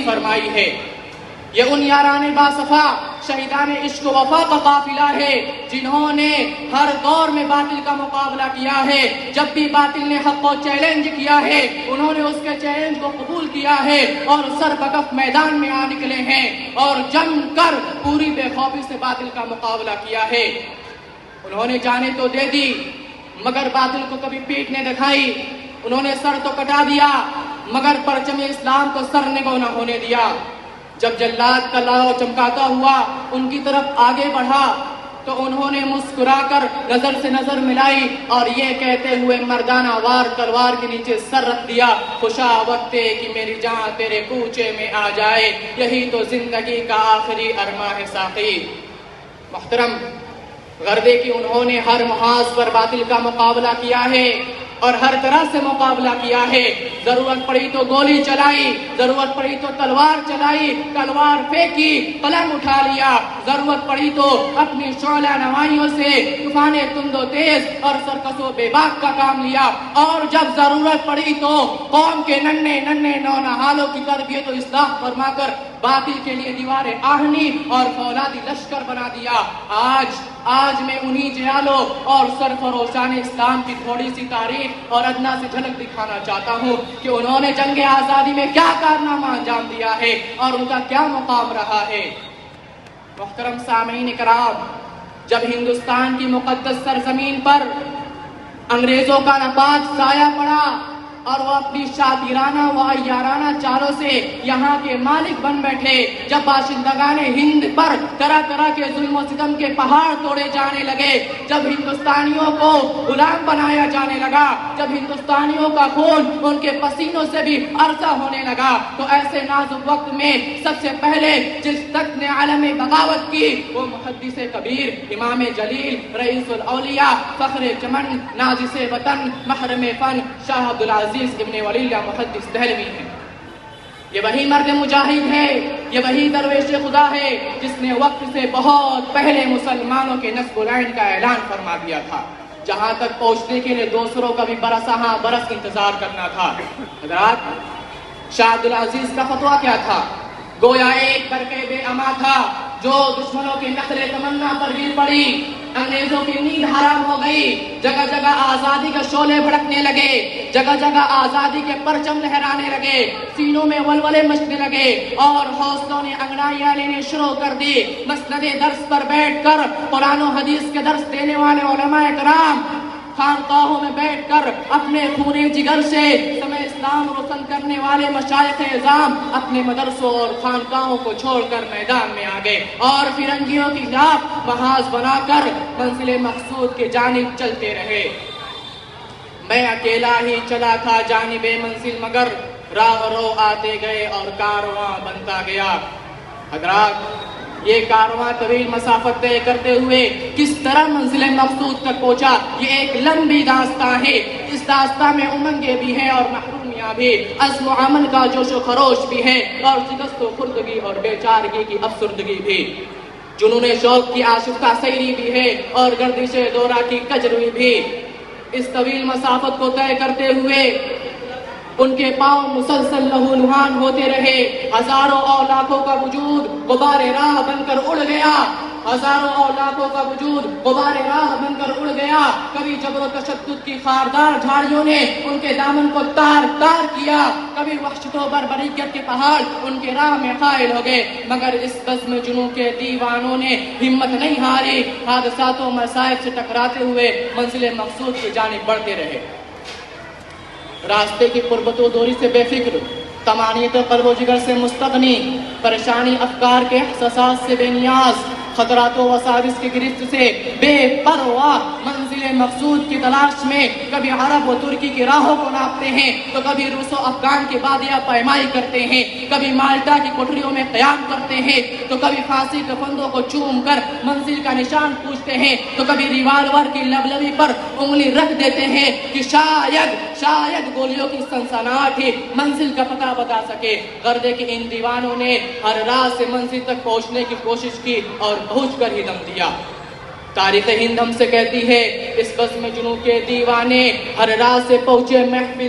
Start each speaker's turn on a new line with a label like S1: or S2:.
S1: فرمائی ہے۔ یہ ان یاران باصفا شہیدان عشق و وفا کا قافلہ ہے جنہوں نے ہر دور میں باطل کا مقابلہ کیا ہے۔ جب بھی باطل نے حق کو چیلنج کیا ہے انہوں نے اس کے چیلنج کو قبول کیا ہے اور سر بکف میدان میں آ نکلے ہیں اور جم کر پوری بے خوفی سے باطل کا مقابلہ کیا ہے۔ انہوں نے جانیں تو دے دی مگر باطل کو کبھی پیٹ نہیں دکھائی، انہوں نے سر تو کٹا دیا مگر پرچم اسلام کو سر نگو نہ ہونے دیا۔ جب جلاد کا لاؤ چمکاتا ہوا ان کی طرف آگے بڑھا تو انہوں نے مسکرا کر نظر سے نظر ملائی اور یہ کہتے ہوئے مردانہ وار تلوار کے نیچے سر رکھ دیا، خوشا وقت کہ میری جان تیرے کوچے میں آ جائے، یہی تو زندگی کا آخری ارماں ہے ساقی۔ محترم، غرضے کہ انہوں نے ہر محاذ پر باطل کا مقابلہ کیا ہے اور ہر طرح سے مقابلہ کیا ہے۔ ضرورت پڑی تو گولی چلائی، ضرورت پڑی تو تلوار چلائی، تلوار پھینکی، قلم اٹھا لیا، ضرورت پڑی تو اپنی شعلہ نمائیوں سے طوفان تند و تیز اور سرکس و بے باک کا کام لیا، اور جب ضرورت پڑی تو قوم کے ننھے ننھے نونہالوں کی تربیت و اصلاح فرما کر باطل کے لیے دیوار آہنی اور فولادی لشکر بنا دیا۔ آج میں انہی جیالوں اور سرفروشان اسلام کی تھوڑی سی تعریف اور ادنا سے جھلک دکھانا چاہتا ہوں کہ انہوں نے جنگ آزادی میں کیا کارنامہ انجام دیا ہے اور ان کا کیا مقام رہا ہے۔ محترم سامعین کرام، جب ہندوستان کی مقدس سرزمین پر انگریزوں کا ناپاک سایہ پڑا اور وہ اپنی شاطرانہ و عیارانہ چالوں سے یہاں کے مالک بن بیٹھے، جب باشندگان ہند پر طرح طرح کے ظلم و ستم کے پہاڑ توڑے جانے لگے، جب ہندوستانیوں کو غلام بنایا جانے لگا، جب ہندوستانیوں کا خون ان کے پسینوں سے بھی عرضہ ہونے لگا، تو ایسے نازک وقت میں سب سے پہلے جس تخت نے عالم بغاوت کی وہ محدث کبیر، امام جلیل، رئیس الاولیاء، فخر چمن، نازش وطن، محرم فن، شاہ عبدالعزیز ابن ولی اللہ محدث دہلوی ہے۔ یہ وہی مرد مجاہد ہے، یہ وہی درویش خدا ہے جس نے وقت سے بہت پہلے مسلمانوں کے نسب و لعن کا اعلان فرما دیا تھا، جہاں تک پہنچنے کے لیے دوسروں کا بھی برس انتظار کرنا تھا۔ حضرات، شاہ عبدالعزیز کا فتویٰ کیا تھا؟ گویا ایک برقع بے اما تھا جو دشمنوں کے نخل تمنا پر گر پڑی، انگریزوں کی نیند حرام ہو گئی، جگہ جگہ آزادی کے شعلے بھڑکنے لگے، جگہ جگہ آزادی کے پرچم لہرانے لگے، سینوں میں ولولے مچنے لگے اور حوصلوں نے انگڑائیاں لینے شروع کر دی۔ مسند درس پر بیٹھ کر قرآن و حدیث کے درس دینے والے علماء کرام خانقاہوں میں بیٹھ کر اپنے خون جگر سے سمے اسلام روشن کرنے والے مشائخ اعظام اپنے مدرسوں اور خانقاہوں کو چھوڑ کر میدان میں آ گئے اور فرنگیوں کی خلاف محاذ بنا کر منزل مقصود کی جانب چلتے رہے۔ میں اکیلا ہی چلا تھا جانب منزل، مگر راہ رو آتے گئے اور کارواں بنتا گیا۔ حضرات، یہ کارواں طویل مسافت طے کرتے ہوئے کس طرح منزل مقصود تک پہنچا، یہ ایک لمبی داستان ہے۔ اس داستان میں امنگیں بھی ہیں اور محرومیاں بھی، عزم و عمل کا جوش و خروش بھی ہے اور شکست و خردگی اور بے چارگی کی افسردگی بھی، جنون شوق کی آشفتہ سیری بھی ہے اور گردش دورہ کی کجروی بھی۔ اس طویل مسافت کو طے کرتے ہوئے ان کے پاؤں مسلسل لہو لہان ہوتے رہے، ہزاروں اور لاکھوں کا وجود غبار راہ بن کر اڑ گیا، ہزاروں اور لاکھوں کا وجود غبار راہ بن کر اڑ گیا۔ کبھی جبر و تشدد کی خاردار جھاڑیوں نے ان کے دامن کو تار تار کیا، کبھی وحشت و بربریت کے پہاڑ ان کے راہ میں قائل ہو گئے، مگر اس بزم جنوں کے دیوانوں نے ہمت نہیں ہاری، حادثات و مصائب سے ٹکراتے ہوئے منزل مقصود کی جانب بڑھتے رہے۔ راستے کی قربت و دوری سے بے فکر، طمانینت قلب و جگر سے مستغنی، پریشانی افکار کے احساسات سے بے نیاز، خطرات و وساوس کی گرفت سے بے پرواہ منزل مقصود کی تلاش میں کبھی عرب و ترکی کی راہوں کو ناپتے ہیں تو کبھی روس و افغان کی بادیاں پائمائی کرتے ہیں، کبھی مالٹا کی کوٹریوں میں قیام کرتے ہیں تو کبھی پھانسی کے پھندوں کو چوم کر منزل کا نشان پوچھتے ہیں تو کبھی ریوالور کی لبلبی پر انگلی رکھ دیتے ہیں کہ شاید گولیوں کی سنسناہٹ ہی منزل کا پتہ بتا سکے۔ غرضے کہ ان دیوانوں نے ہر راہ سے منزل تک پہنچنے کی کوشش کی اور پہنچ کر ہی دم دیا۔ تاریخ ہند ہم سے کہتی ہے اس بزم جنوں کے دیوانے ہر راہ سے پہنچے محفل